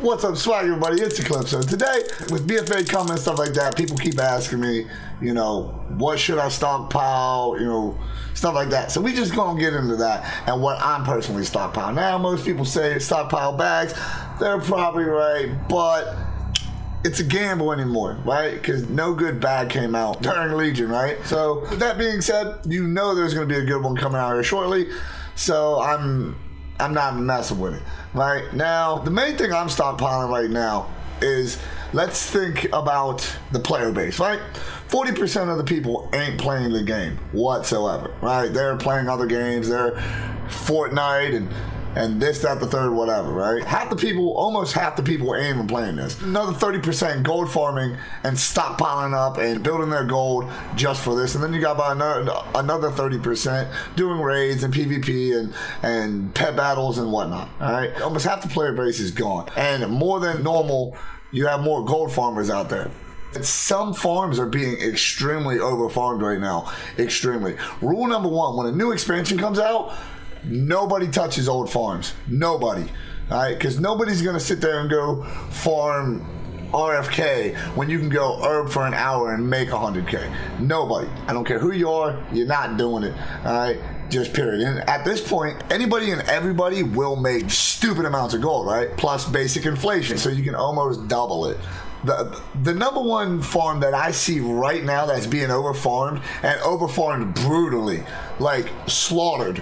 What's up, swag, everybody? It's Eclipse. So today, with BFA coming and stuff like that, people keep asking me, you know, what should I stockpile, you know, stuff like that. So we just gonna get into that and what I'm personally stockpiling. Now, most people say stockpile bags. They're probably right, but it's a gamble anymore, right? Because no good bag came out during Legion, right? So with that being said, you know there's gonna be a good one coming out here shortly. So I'm not messing with it. Right now, the main thing I'm stockpiling right now is, let's think about the player base, right? 40% of the people ain't playing the game whatsoever, right? They're playing other games, they're Fortnite and this, that, the third, whatever, right? Half the people, almost half the people ain't even playing this. Another 30% gold farming and stockpiling up and building their gold just for this. And then you got about another 30% doing raids and PvP and pet battles and whatnot, all right? Almost half the player base is gone. And more than normal, you have more gold farmers out there. Some farms are being extremely over-farmed right now, extremely. Rule number one, when a new expansion comes out, nobody touches old farms. Nobody. All right? Because nobody's going to sit there and go farm RFK when you can go herb for an hour and make 100K. Nobody. I don't care who you are. You're not doing it. All right? Just period. And at this point, anybody and everybody will make stupid amounts of gold, right? Plus basic inflation. So you can almost double it. The number one farm that I see right now that's being over-farmed, and over-farmed brutally, like slaughtered,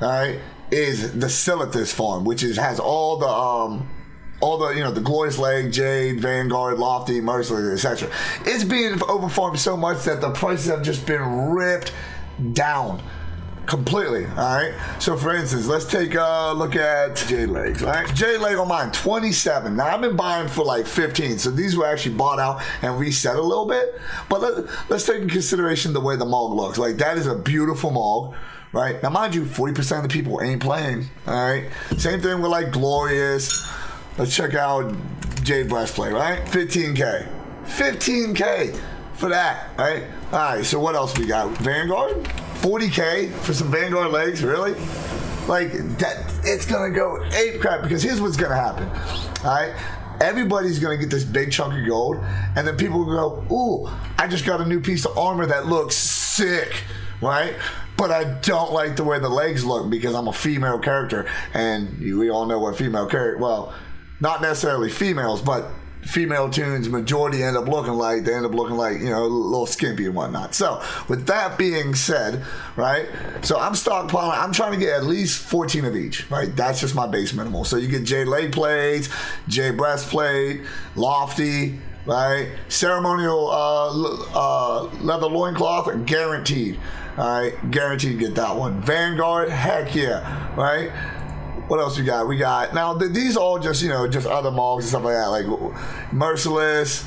all right, is the Silithus farm, which has all the you know, the Glorious Leg, Jade, Vanguard, Lofty, Merciless, etc. It's being overfarmed so much that the prices have just been ripped down completely. All right, so for instance, let's take a look at Jade Legs. All right, Jade Leg on mine, 27. Now I've been buying for like 15, so these were actually bought out and reset a little bit. But let's take into consideration the way the Mog looks. Like, that is a beautiful Mog. Right now, mind you, 40% of the people ain't playing. All right, same thing with like Glorious. Let's check out Jade Breastplate. Right, 15K, 15K for that. Right. All right. So what else we got? Vanguard, 40K for some Vanguard legs. Really? Like that? It's gonna go ape crap, because here's what's gonna happen. All right. Everybody's gonna get this big chunk of gold, and then people will go, "Ooh, I just got a new piece of armor that looks sick." Right? But I don't like the way the legs look because I'm a female character, and we all know what female character, well, not necessarily females, but female tunes majority end up looking like. They end up looking like, you know, a little skimpy and whatnot. So with that being said, right, so I'm stockpiling. I'm trying to get at least 14 of each, right? That's just my base minimal. So you get Jade leg plates, Jade breastplate, Lofty, right, ceremonial leather loincloth, guaranteed. All right, guaranteed to get that one. Vanguard, heck yeah, right? What else we got? We got, now these all just, you know, just other Mogs and stuff like that, like Merciless.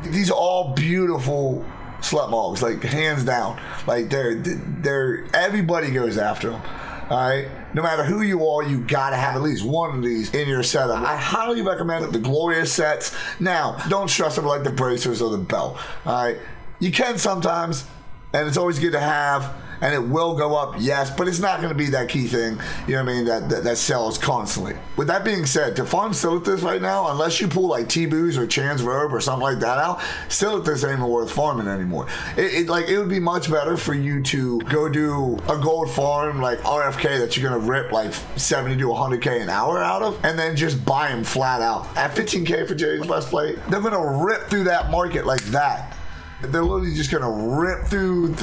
These are all beautiful slut Mogs, like hands down. Like they're everybody goes after them. All right, no matter who you are, you gotta have at least one of these in your setup. I highly recommend the Glorious sets. Now, don't stress over like the bracers or the belt. All right, you can sometimes, and it's always good to have, and it will go up, yes, but it's not going to be that key thing, you know what I mean, that sells constantly. With that being said, to farm Silithus right now, unless you pull like T-Boos or Chan's Robe or something like that out, Silithus ain't even worth farming anymore. It would be much better for you to go do a gold farm like RFK that you're going to rip like 70 to 100K an hour out of, and then just buy them flat out. At 15K for Jade's breastplate, they're going to rip through that market like that. They're literally just gonna rip through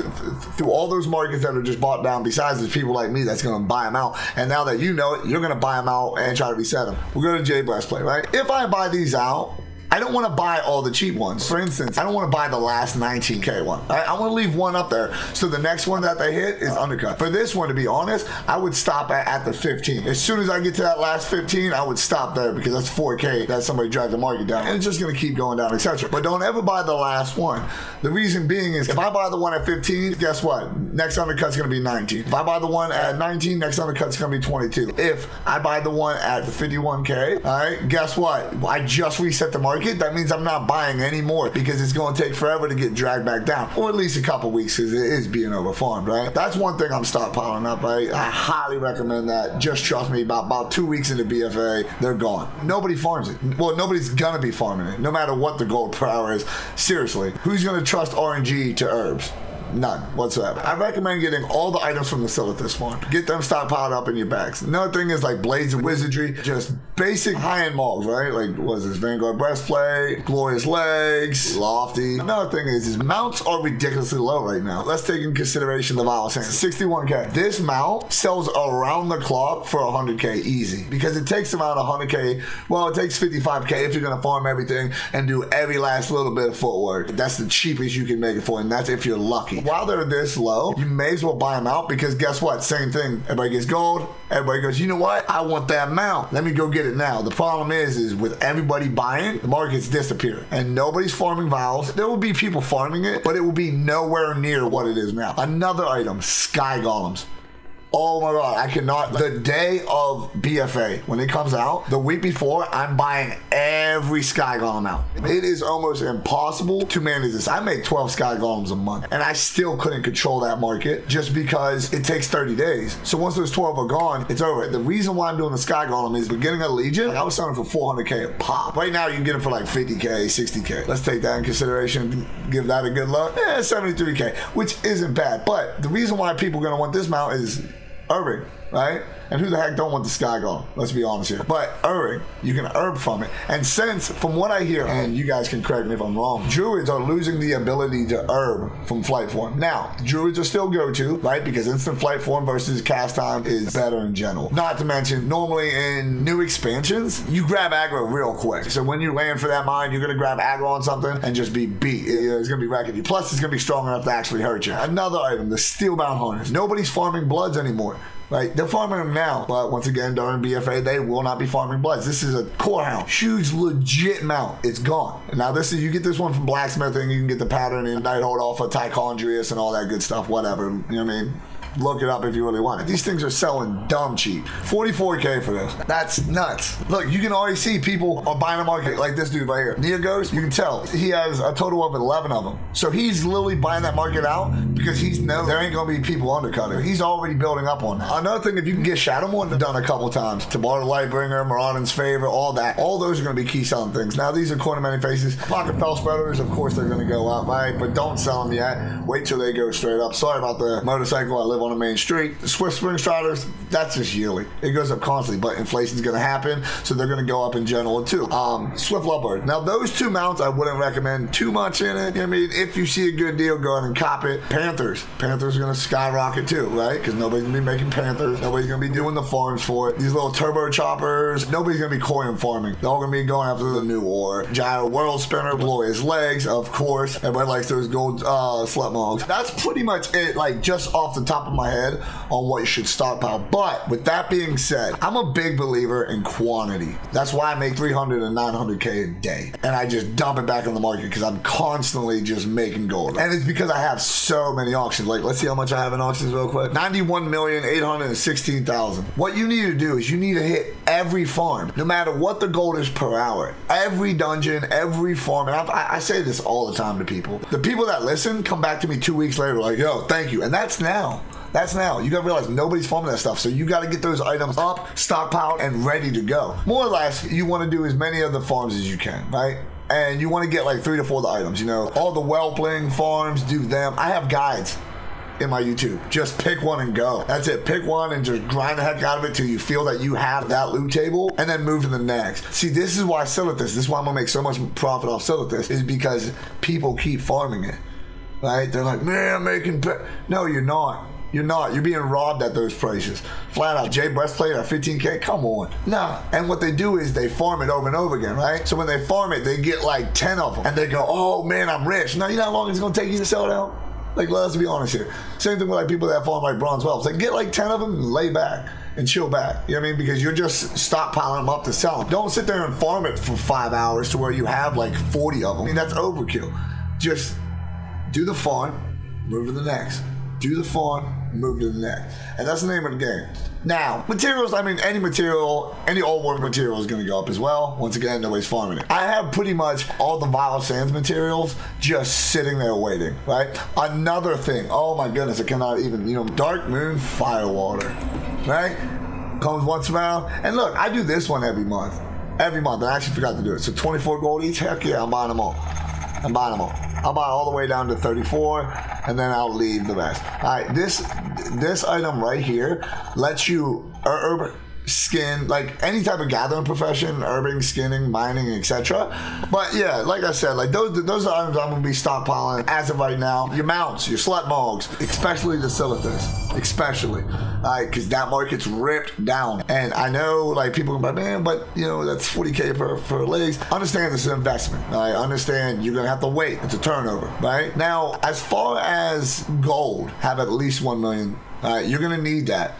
all those markets that are just bought down. Besides, there's people like me that's gonna buy them out. And now that you know it, you're gonna buy them out and try to reset them. We'll go to Jade Breastplate, right? If I buy these out, I don't want to buy all the cheap ones. For instance, I don't want to buy the last 19K one. I want to leave one up there, so the next one that they hit is undercut. For this one, to be honest, I would stop at the 15. As soon as I get to that last 15, I would stop there, because that's 4K that somebody dragged the market down, and it's just going to keep going down, etc. But don't ever buy the last one. The reason being is, if I buy the one at 15, guess what? Next undercut's going to be 19. If I buy the one at 19, next undercut's going to be 22. If I buy the one at 51K, all right, guess what? I just reset the market. market, that means I'm not buying any more because it's going to take forever to get dragged back down, or at least a couple weeks because it is being overfarmed, right? That's one thing I'm stockpiling up, right? I highly recommend that. Just trust me, about 2 weeks into BFA, they're gone. Nobody farms it. Well, nobody's gonna be farming it, no matter what the gold per hour is. Seriously, who's gonna trust RNG to herbs? None whatsoever. I recommend getting all the items from the Silithus farm. Get them stockpiled up in your bags. Another thing is like Blades of Wizardry, just basic high-end mogs, right? Like, what is this? Vanguard Breastplate, Glorious Legs, Lofty. Another thing is mounts are ridiculously low right now. Let's take in consideration the Vile Sand. 61K. This mount sells around the clock for 100K easy because it takes about 100K. Well, it takes 55K if you're gonna farm everything and do every last little bit of footwork. That's the cheapest you can make it for, and that's if you're lucky. While they're this low, you may as well buy them out because guess what? Same thing. Everybody gets gold. Everybody goes, you know what? I want that mount. Let me go get it now. The problem is with everybody buying, the market's disappearing and nobody's farming vials. There will be people farming it, but it will be nowhere near what it is now. Another item, Sky Golems. Oh my God, I cannot. The day of BFA, when it comes out, the week before, I'm buying every Sky Golem out. It is almost impossible to manage this. I make 12 Sky Golems a month, and I still couldn't control that market just because it takes 30 days. So once those 12 are gone, it's over. The reason why I'm doing the Sky Golem is beginning of Legion, I was selling for 400K a pop. Right now, you can get it for like 50K, 60K. Let's take that in consideration, give that a good look. 73K, which isn't bad. But the reason why people are gonna want this mount is Urban, right? And who the heck don't want the Sky Golem? Let's be honest here. But herb, you can herb from it. And since, from what I hear, and you guys can correct me if I'm wrong, druids are losing the ability to herb from flight form. Now, druids are still go-to, right? Because instant flight form versus cast time is better in general. Not to mention, normally in new expansions, you grab aggro real quick. So when you land for that mine, you're gonna grab aggro on something and just be beat. It's gonna be wrecking you. Plus, it's gonna be strong enough to actually hurt you. Another item, the Steelbound Harness. Nobody's farming bloods anymore. Right? They're farming them now, but once again, during BFA, they will not be farming bloods. This is a core hound. Huge, legit mount. It's gone. Now, this is, you get this one from blacksmithing, you can get the pattern in Nighthold Alpha, Tichondrius, and all that good stuff, whatever. You know what I mean? Look it up if you really want it. These things are selling dumb cheap. 44K for this. That's nuts. Look, you can already see people are buying a market like this dude right here. Neoghost, you can tell. He has a total of 11 of them. So he's literally buying that market out because he's knows there ain't gonna be people undercutting. He's already building up on that. Another thing, if you can get Shadowmourne done a couple times, Tabar the Lightbringer, Maraudin's Favor, all that, all those are gonna be key selling things. Now these are corner many faces. Pocket Fell Spreaders, of course they're gonna go up, right? But don't sell them yet. Wait till they go straight up. Sorry about the motorcycle. I live on a main street. The Swift Spring Striders, that's just yearly. It goes up constantly, but inflation's gonna happen, so they're gonna go up in general too. Swift Leopard. Now those two mounts I wouldn't recommend too much in it. I mean, if you see a good deal, go ahead and cop it. Panthers. Panthers are gonna skyrocket too, right? Because nobody's gonna be making Panthers. Nobody's gonna be doing the farms for it. These little turbo choppers, nobody's gonna be coin farming. They're all gonna be going after the new ore. Gyro World Spinner, Glorious Legs, of course. Everybody likes those gold slut mogs. That's pretty much it, like just off the top of my head on what you should stockpile. But with that being said, I'm a big believer in quantity. That's why I make 300 and 900K a day. And I just dump it back on the market because I'm constantly just making gold. And it's because I have so many auctions. Like, let's see how much I have in auctions real quick. 91,816,000. What you need to do is you need to hit every farm, no matter what the gold is per hour. Every dungeon, every farm. And I say this all the time to people. The people that listen come back to me 2 weeks later like, yo, thank you. And that's now. That's now. You gotta realize nobody's farming that stuff. So you gotta get those items up, stockpiled, and ready to go. More or less, you wanna do as many of the farms as you can, right? And you wanna get like 3 to 4 of the items, you know? All the Whelpling farms, do them. I have guides in my YouTube. Just pick one and go. That's it. Pick one and just grind the heck out of it till you feel that you have that loot table and then move to the next. See, this is why Silithus, this is why I'm gonna make so much profit off Silithus, is because people keep farming it, right? They're like, man, I'm making, no, you're not. You're not. You're being robbed at those prices. Flat out. J Breastplate at 15K? Come on. Nah. And what they do is they farm it over and over again, right? So when they farm it, they get like 10 of them. And they go, oh man, I'm rich. Now, you know how long it's going to take you to sell it out? Like, let's be honest here. Same thing with like people that farm like bronze whelps. They get like 10 of them and lay back and chill back. You know what I mean? Because you're just stockpiling them up to sell them. Don't sit there and farm it for 5 hours to where you have like 40 of them. I mean, that's overkill. Just do the farm, move to the next. do the fun, move to the next. And that's the name of the game. Now, materials, I mean, any material, any old world material is going to go up as well. Once again, nobody's farming it. I have pretty much all the Vile Sands materials just sitting there waiting, right? Another thing, oh my goodness, I cannot even, you know, Dark Moon Firewater, right? Comes once around. And look, I do this one every month. Every month. I actually forgot to do it. So 24 gold each, heck yeah, I'm buying them all. I'm buying them all. I'll buy all the way down to 34, and then I'll leave the rest. All right, this item right here lets you herb, skin, like any type of gathering profession, herbing, skinning, mining, etc. But yeah, like I said, like those are items I'm gonna be stockpiling as of right now. Your mounts, your slut mogs, especially the Silithus, especially, because that market's ripped down. And I know like people can be like, man, but you know that's 40K per legs. Understand this is an investment. I understand you're gonna have to wait. It's a turnover, right? Now, as far as gold, have at least 1 million. You're gonna need that.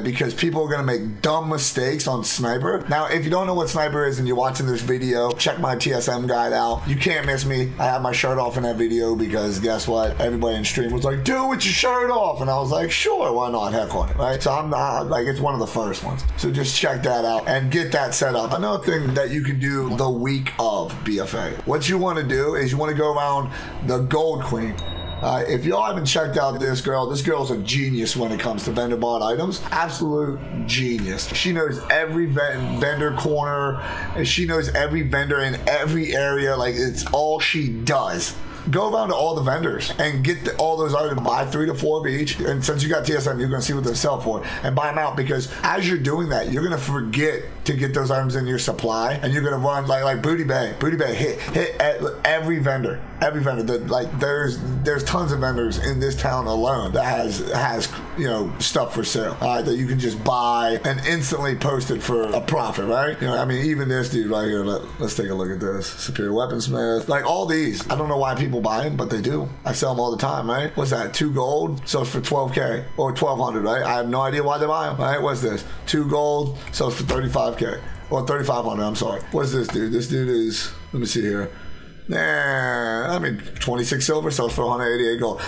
Because people are going to make dumb mistakes on Sniper. Now, if you don't know what Sniper is and you're watching this video, check my TSM guide out. You can't miss me. I have my shirt off in that video because guess what? Everybody in stream was like, dude, with your shirt off. And I was like, sure, why not? Heck on it, right? So I'm not, like, it's one of the first ones. So just check that out and get that set up. Another thing that you can do the week of BFA. What you want to do is you want to go around the Gold Queen. If y'all haven't checked out this girl's a genius when it comes to vendor bought items. Absolute genius. She knows every vendor corner, and she knows every vendor in every area. Like, it's all she does. Go around to all the vendors and get all those items. Buy 3 to 4 of each. And since you got TSM, you're going to see what they sell for and buy them out, because as you're doing that, you're going to forget to get those items in your supply, and you're going to run like Booty Bay. Booty Bay hit every vendor. Every vendor. Like there's tons of vendors in this town alone that has you know stuff for sale that you can just buy and instantly post it for a profit, right? You know, I mean, even this dude right here. Let's take a look at this. Superior Weaponsmith. Like all these, I don't know why people buy them, but they do. I sell them all the time, right? What's that? 2 gold, so it's for 12K or 1,200, right? I have no idea why they buy them, right? What's this? 2 gold, so it's for 35K or 3,500. I'm sorry. What's this dude? This dude is. Let me see here. Nah, I mean 26 silver, so it's for 188 gold.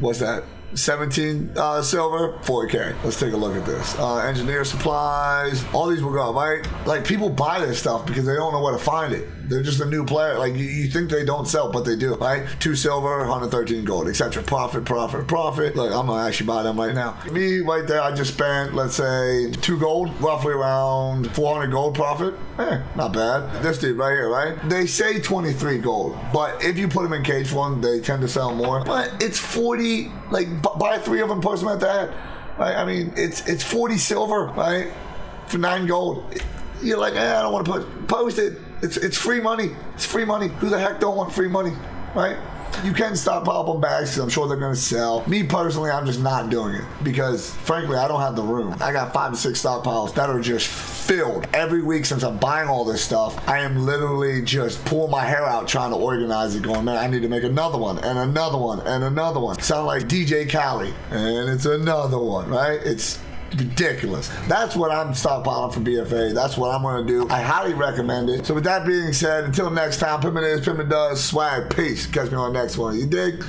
What's that? 17 silver, 4K. Let's take a look at this. Engineer supplies, all these will go, right? Like people buy this stuff because they don't know where to find it. They're just a new player. Like you think they don't sell, but they do, right? 2 silver, 113 gold, etc. Profit, profit, profit. Look, I'm gonna actually buy them right now. Me right there, I just spent, let's say, 2 gold, roughly around 400 gold profit. Not bad. This dude right here, right? They say 23 gold, but if you put them in cage form, they tend to sell more. But it's 40, like buy 3 of them, post them at that. Right? I mean, it's 40 silver, right? For 9 gold. You're like, I don't want to post it. It's free money. It's free money. Who the heck don't want free money, right? You can stockpile up on bags because I'm sure they're going to sell. Me personally, I'm just not doing it because, frankly, I don't have the room. I got 5 to 6 stockpiles that are just filled. Every week since I'm buying all this stuff, I am literally just pulling my hair out trying to organize it, going, man, I need to make another one and another one and another one. Sound like DJ Khaled, and it's another one, right? It's ridiculous. That's what I'm stockpiling for BFA. That's what I'm going to do. I highly recommend it. So with that being said, until next time, Pimmin' is, Pimmin' does, swag, peace. Catch me on the next one. You dig?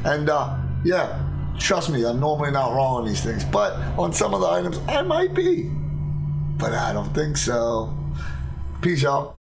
And yeah, trust me, I'm normally not wrong on these things, but on some of the items, I might be. But I don't think so. Peace, y'all.